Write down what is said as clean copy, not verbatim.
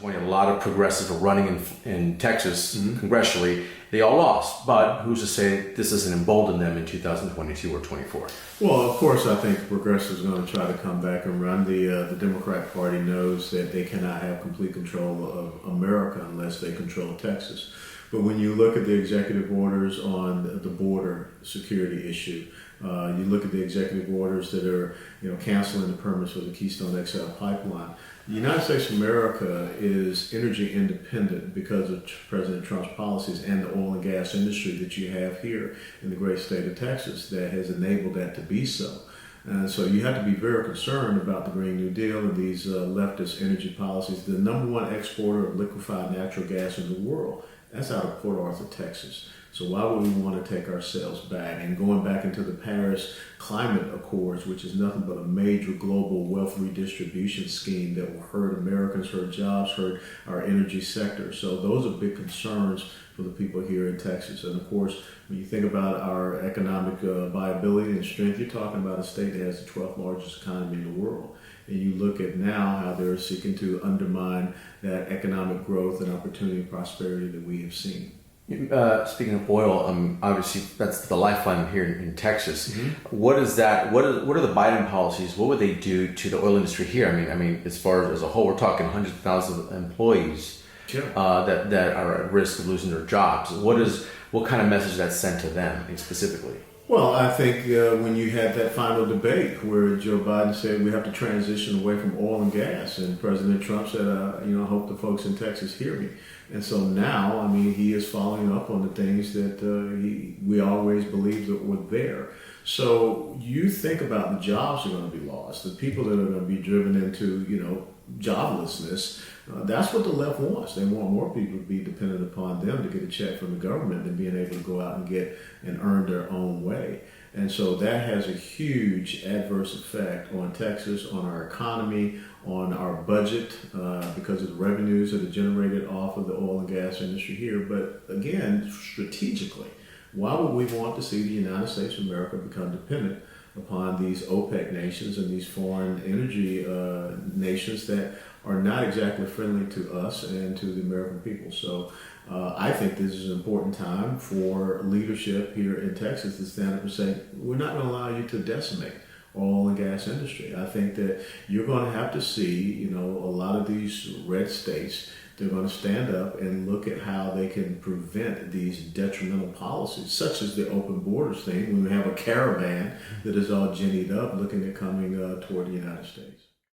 when a lot of progressives were running in Texas congressionally, they all lost. But who's to say this doesn't embolden them in 2022 or 24? Well, of course, I think progressives are going to try to come back and run. The Democrat Party knows that they cannot have complete control of America unless they control Texas. But when you look at the executive orders on the border security issue, you look at the executive orders that are, canceling the permits for the Keystone XL pipeline. The United States of America is energy independent because of President Trump's policies and the oil and gas industry that you have here in the great state of Texas that has enabled that to be so. And so you have to be very concerned about the Green New Deal and these leftist energy policies. The number one exporter of liquefied natural gas in the world, that's out of Port Arthur, Texas. So why would we want to take ourselves back? And going back into the Paris Climate Accords, which is nothing but a major global wealth redistribution scheme that will hurt Americans, hurt jobs, hurt our energy sector. So those are big concerns for the people here in Texas. And of course, when you think about our economic viability and strength, you're talking about a state that has the 12th largest economy in the world. And you look at now how they're seeking to undermine that economic growth and opportunity and prosperity that we have seen. Speaking of oil, obviously that's the lifeline here in Texas. What is that? What are the Biden policies? What would they do to the oil industry here? I mean, as far as a whole, we're talking hundreds of thousands of employees that are at risk of losing their jobs. What kind of message that sent to them specifically? Well, I think when you had that final debate where Joe Biden said we have to transition away from oil and gas, and President Trump said, I hope the folks in Texas hear me. And so now, he is following up on the things that we always believed that were there. So you think about the jobs that are going to be lost, the people that are going to be driven into, joblessness. That's what the left wants. They want more people to be dependent upon them to get a check from the government than being able to go out and get and earn their own way. And so that has a huge adverse effect on Texas, on our economy, on our budget, because of the revenues that are generated off of the oil and gas industry here. But again, strategically, why would we want to see the United States of America become dependent upon these OPEC nations and these foreign energy nations that are not exactly friendly to us and to the American people? So I think this is an important time for leadership here in Texas to stand up and say, we're not going to allow you to decimate oil and gas industry. I think that you're going to have to see, a lot of these red states, they're going to stand up and look at how they can prevent these detrimental policies, such as the open borders thing, when we have a caravan that is all ginnied up looking at coming toward the United States.